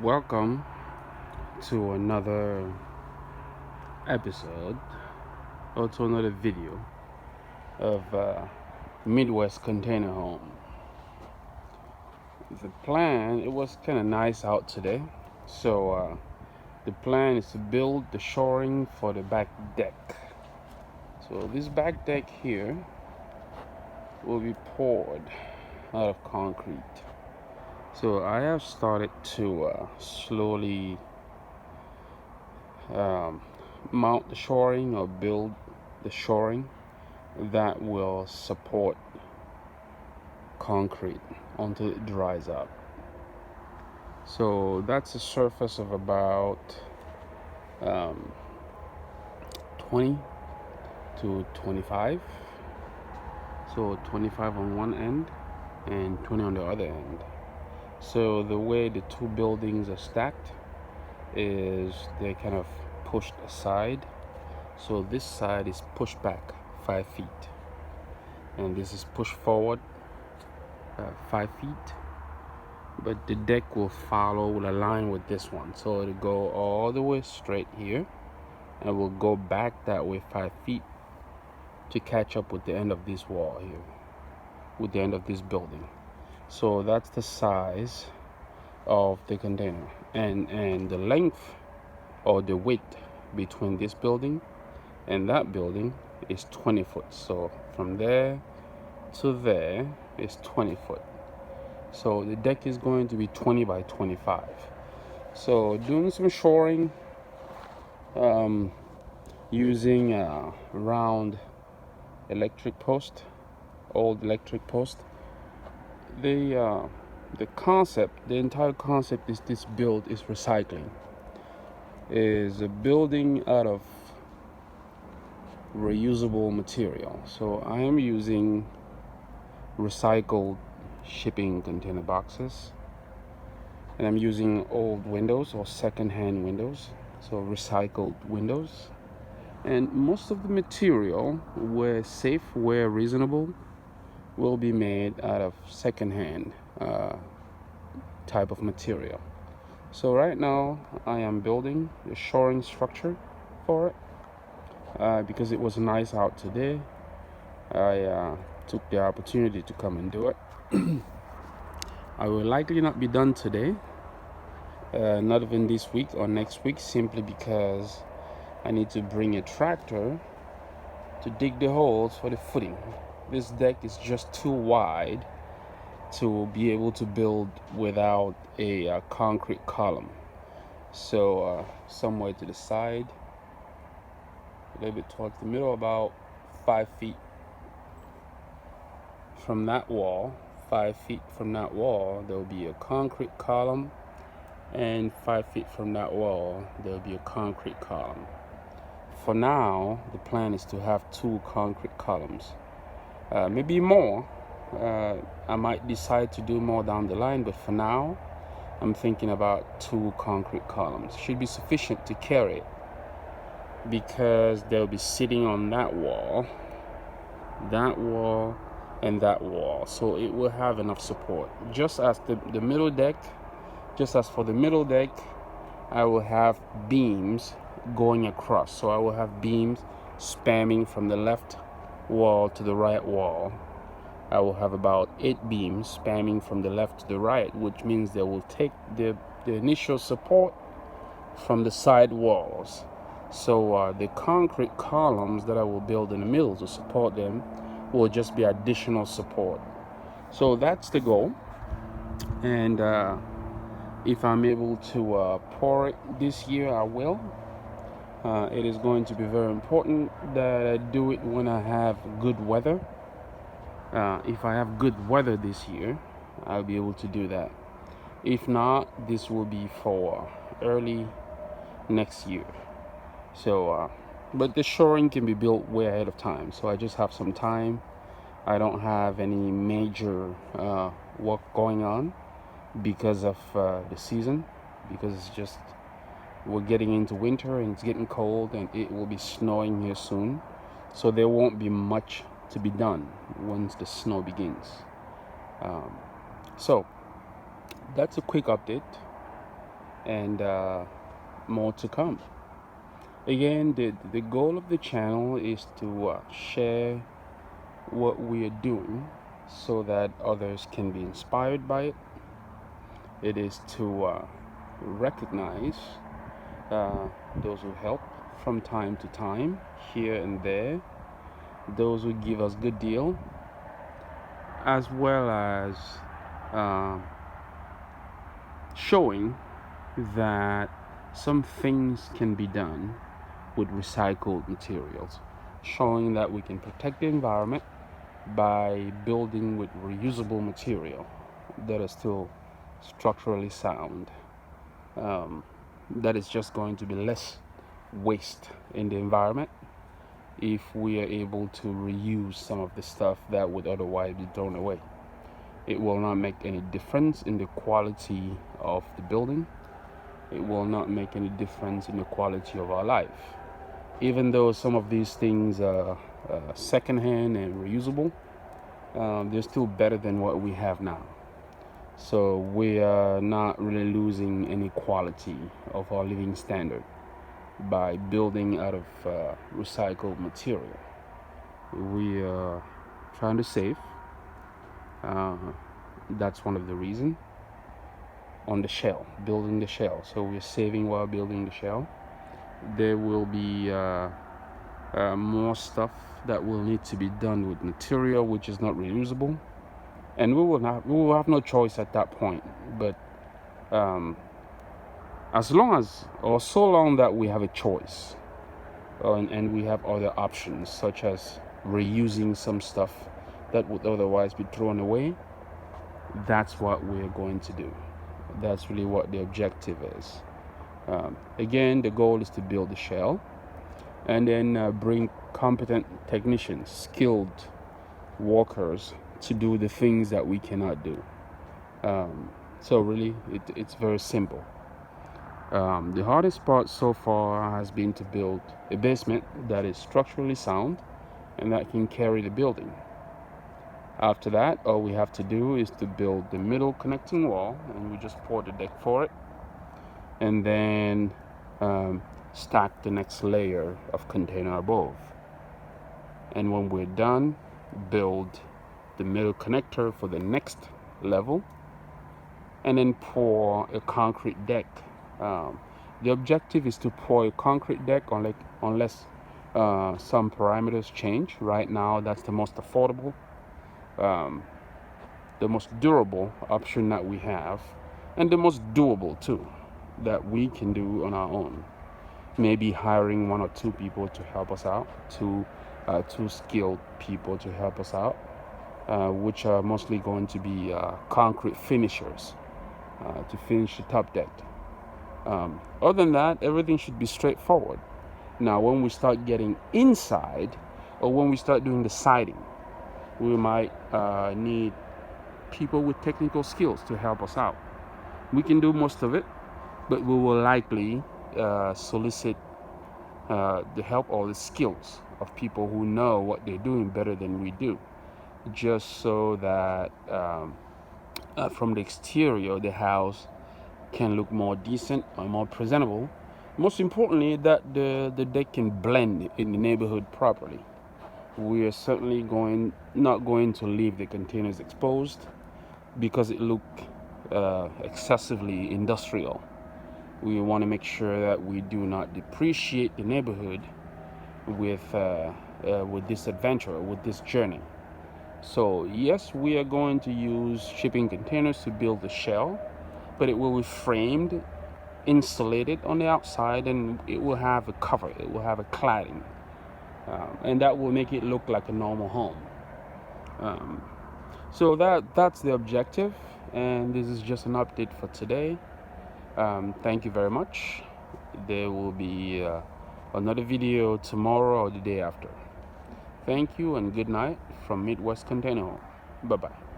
Welcome to another episode or to another video of Midwest Container Home. The plan, it was kind of nice out today, so the plan is to build the shoring for the back deck. So this back deck here will be poured out of concrete. So I have started to slowly mount the shoring or build the shoring that will support concrete until it dries up. So that's a surface of about 20 to 25. So 25 on one end and 20 on the other end. So the way the two buildings are stacked is they're kind of pushed aside. So this side is pushed back 5 feet, and this is pushed forward 5 feet. But the deck will align with this one, so it'll go all the way straight here, and will go back that way 5 feet to catch up with the end of this wall here, with the end of this building. So that's the size of the container, and the length or the width between this building and that building is 20 foot. So from there to there is 20 foot. So the deck is going to be 20 by 25. So doing some shoring using a round electric post, old electric post. The concept, the entire concept is this build is recycling. Is a building out of reusable material. So I am using recycled shipping container boxes, and I'm using old windows or second-hand windows, so recycled windows. And most of the material, where safe, where reasonable, will be made out of second-hand type of material. So right now I am building the shoring structure for it because it was nice out today. I took the opportunity to come and do it. I will likely not be done today, not even this week or next week, simply because I need to bring a tractor to dig the holes for the footing. This deck is just too wide to be able to build without a concrete column. So somewhere to the side, a little bit towards the middle, about 5 feet from that wall, 5 feet from that wall, there will be a concrete column, and 5 feet from that wall, there will be a concrete column. For now, the plan is to have 2 concrete columns, maybe more. I might decide to do more down the line, but for now I'm thinking about 2 concrete columns. Should be sufficient to carry it, because they'll be sitting on that wall, and that wall, so it will have enough support. Just as the middle deck, just as for the middle deck, I will have beams going across. So I will have beams spamming from the left wall to the right wall. I will have about 8 beams spanning from the left to the right, which means they will take the initial support from the side walls. So the concrete columns that I will build in the middle to support them will just be additional support. So that's the goal. And if I'm able to pour it this year, I will. It is going to be very important that I do it when I have good weather. If I have good weather this year, I'll be able to do that. If not, this will be for early next year. So but the shoring can be built way ahead of time, so I just have some time. I don't have any major work going on because of the season, because it's just, we're getting into winter and it's getting cold, and it will be snowing here soon, so there won't be much to be done once the snow begins. So that's a quick update. and more to come. Again, the goal of the channel is to share what we are doing so that others can be inspired by it. It is to recognize uh, those who help from time to time, here and there, those who give us good deal, as well as uh, showing that some things can be done with recycled materials, showing that we can protect the environment by building with reusable material that is still structurally sound. That is just going to be less waste in the environment if we are able to reuse some of the stuff that would otherwise be thrown away. It will not make any difference in the quality of the building. It will not make any difference in the quality of our life. Even though some of these things are secondhand and reusable, they're still better than what we have now. So we are not really losing any quality of our living standard by building out of recycled material. We are trying to save. That's one of the reasons. On the shell, building the shell. So we're saving while building the shell. There will be more stuff that will need to be done with material which is not reusable, and we will have no choice at that point. But as long as, or so long that we have a choice, and we have other options such as reusing some stuff that would otherwise be thrown away, that's what we're going to do. That's really what the objective is. Again, the goal is to build the shell and then bring competent technicians, skilled workers to do the things that we cannot do. So really, it's very simple. The hardest part so far has been to build a basement that is structurally sound and that can carry the building. After that, all we have to do is to build the middle connecting wall, and we just pour the deck for it, and then stack the next layer of container above. And when we're done, build the middle connector for the next level, and then pour a concrete deck. The objective is to pour a concrete deck unless some parameters change. Right now, that's the most affordable, the most durable option that we have, and the most doable too, that we can do on our own. Maybe hiring 1 or 2 people to help us out, two skilled people to help us out, which are mostly going to be concrete finishers to finish the top deck. Other than that, everything should be straightforward. Now, when we start getting inside, or when we start doing the siding, we might need people with technical skills to help us out. We can do most of it, but we will likely solicit the help or the skills of people who know what they're doing better than we do, just so that from the exterior the house can look more decent or more presentable. Most importantly, that the deck can blend in the neighborhood properly. We are certainly not going to leave the containers exposed because it looked excessively industrial. We want to make sure that we do not depreciate the neighborhood with this adventure, with this journey. So yes, we are going to use shipping containers to build the shell, but it will be framed, insulated on the outside, and it will have a cover, it will have a cladding, and that will make it look like a normal home. So that's the objective, and this is just an update for today. Thank you very much. There will be another video tomorrow or the day after. Thank you and good night from Midwest Container Home. Bye-bye.